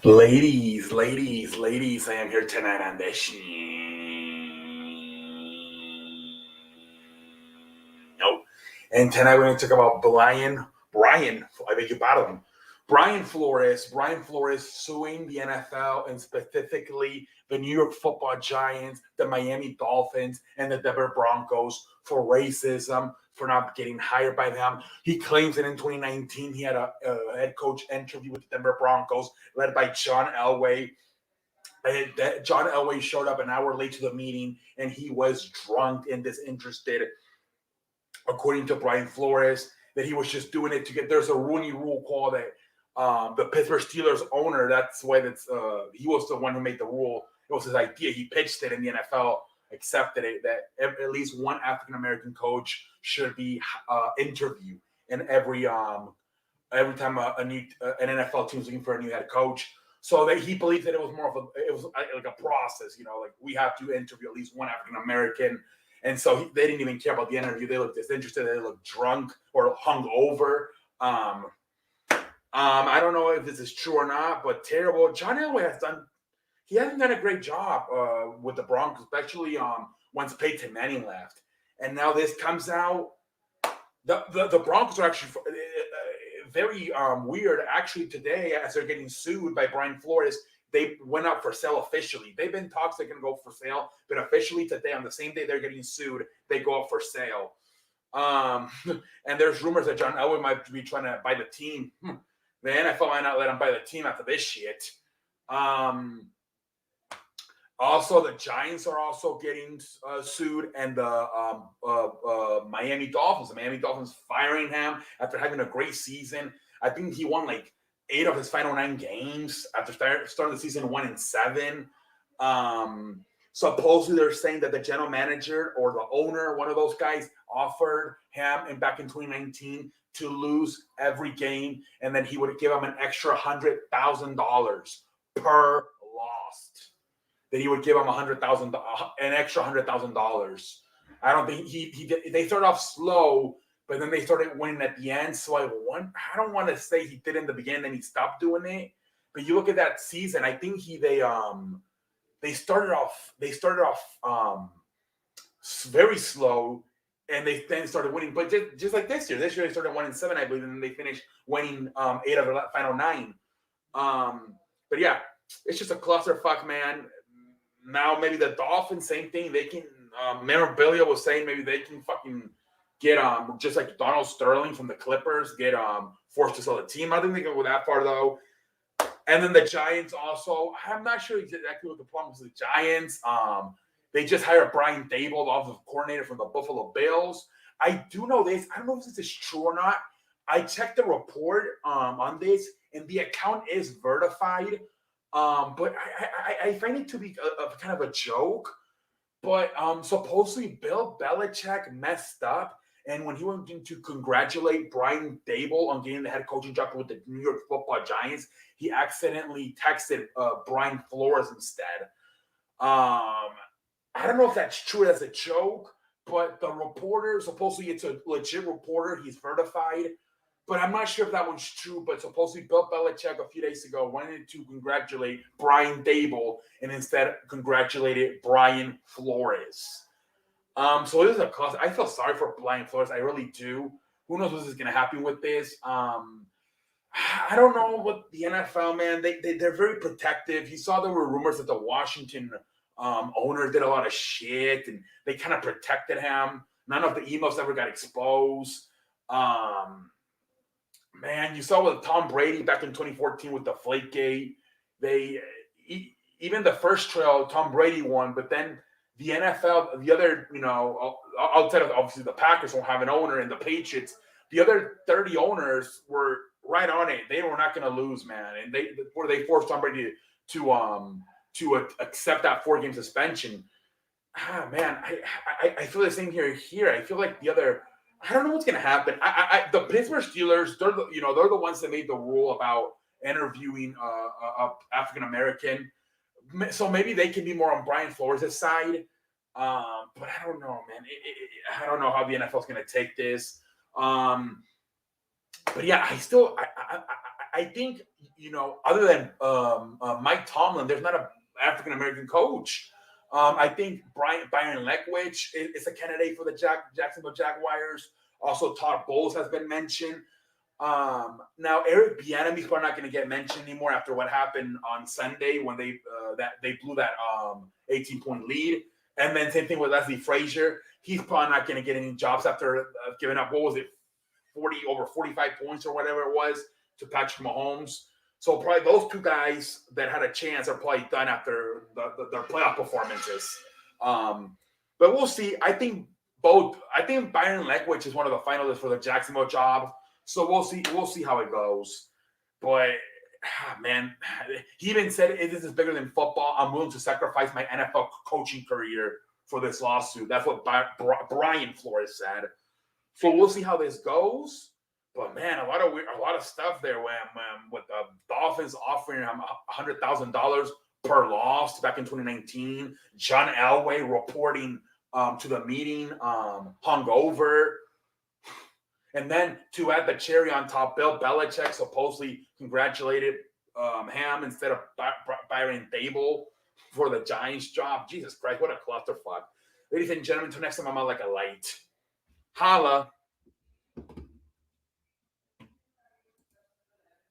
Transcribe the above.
Ladies, I am here tonight on the show. And tonight we're going to talk about I beg your pardon, Brian Flores suing the NFL and specifically the New York Football Giants, the Miami Dolphins, and the Denver Broncos for racism, for not getting hired by them. He claims that in 2019 he had a head coach interview with the Denver Broncos led by John Elway. John Elway showed up an hour late to the meeting and he was drunk and disinterested, according to Brian Flores, that he was just doing it to get. There's a Rooney Rule call that the Pittsburgh Steelers owner, he was the one who made the rule. It was his idea. He pitched it, and the NFL accepted it, that at least one African American coach should be interviewed in every time an NFL team is looking for a new head coach. So that he believes that it was like a process, like we have to interview at least one African American. And so they didn't even care about the interview. They looked disinterested. They looked drunk or hungover. I don't know if this is true or not, but terrible. John Elway hasn't done a great job with the Broncos, especially once Peyton Manning left. And now this comes out. The Broncos are actually very weird. Actually, today, as they're getting sued by Brian Flores, they went up for sale officially. They've been talks they can go for sale, but officially today, on the same day they're getting sued, they go up for sale. And there's rumors that John Elway might be trying to buy the team. The NFL might not let him buy the team after this shit. Also, the Giants are also getting sued, and the Miami Dolphins. The Miami Dolphins firing him after having a great season. I think he won like 8 of his final 9 games after starting the season 1-7. Supposedly, they're saying that the general manager or the owner, one of those guys, offered him back in 2019 to lose every game, and then he would give him an extra $100,000 per lost. That he would give him an extra $100,000. I don't think he did. They started off slow, but then they started winning at the end. So I don't want to say he did in the beginning and he stopped doing it. But you look at that season, I think they started off very slow, and they then started winning. But just like this year they started 1-7, I believe, and then they finished winning 8 of the final 9. But yeah, it's just a clusterfuck, man. Now maybe the Dolphins, same thing. They can. Memorabilia was saying maybe they can fucking get just like Donald Sterling from the Clippers, get forced to sell the team. I don't think they can go that far though. And then the Giants also. I'm not sure exactly what the problem is with the Giants. They just hired Brian Daboll, the offensive coordinator from the Buffalo Bills. I do know this. I don't know if this is true or not. I checked the report on this, and the account is verified. But I find it to be a kind of a joke. But supposedly Bill Belichick messed up, and when he went in to congratulate Brian Daboll on getting the head coaching job with the New York Football Giants, he accidentally texted Brian Flores instead. I don't know if that's true as a joke, but the reporter, supposedly it's a legit reporter, he's verified. But I'm not sure if that one's true, but supposedly Bill Belichick a few days ago wanted to congratulate Brian Daboll and instead congratulated Brian Flores. So it is a cost. I feel sorry for Brian Flores. I really do. Who knows what is going to happen with this? I don't know what the NFL, man. They're very protective. You saw there were rumors that the Washington owner did a lot of shit, and they kind of protected him. None of the emails ever got exposed. Man, you saw with Tom Brady back in 2014 with the Flakegate. Even the first trial, Tom Brady won, but then the NFL, the other, outside of obviously the Packers won't have an owner, and the Patriots, the other 30 owners were right on it. They were not going to lose, man, and they forced Tom Brady to accept that 4-game suspension. Man, I feel the same here. I feel like the other. I don't know what's going to happen. The Pittsburgh Steelers, they're the ones that made the rule about interviewing African American. So maybe they can be more on Brian Flores' side. But I don't know, man. I don't know how the NFL is going to take this. But yeah, I think, other than Mike Tomlin, there's not a African American coach. I think Byron Leftwich is a candidate for the Jacksonville Jaguars. Also, Todd Bowles has been mentioned. Now Eric Bieniemy's probably not going to get mentioned anymore after what happened on Sunday when they blew that 18-point lead, and then same thing with Leslie Frazier. He's probably not going to get any jobs after giving up, what was it, over 45 points or whatever it was to Patrick Mahomes. So probably those two guys that had a chance are probably done after their playoff performances. But we'll see. I think Byron Leftwich is one of the finalists for the Jacksonville job. So we'll see how it goes. But man, he even said, this is bigger than football. I'm willing to sacrifice my NFL coaching career for this lawsuit. That's what Brian Flores said. So we'll see how this goes. But man, a lot of stuff there when with the Dolphins offering him $100,000 per loss back in 2019. John Elway reporting to the meeting hungover. And then to add the cherry on top, Bill Belichick supposedly congratulated him instead of Byron Dable for the Giants job. Jesus Christ, what a clusterfuck. Ladies and gentlemen, until next time, I'm out like a light. Holla.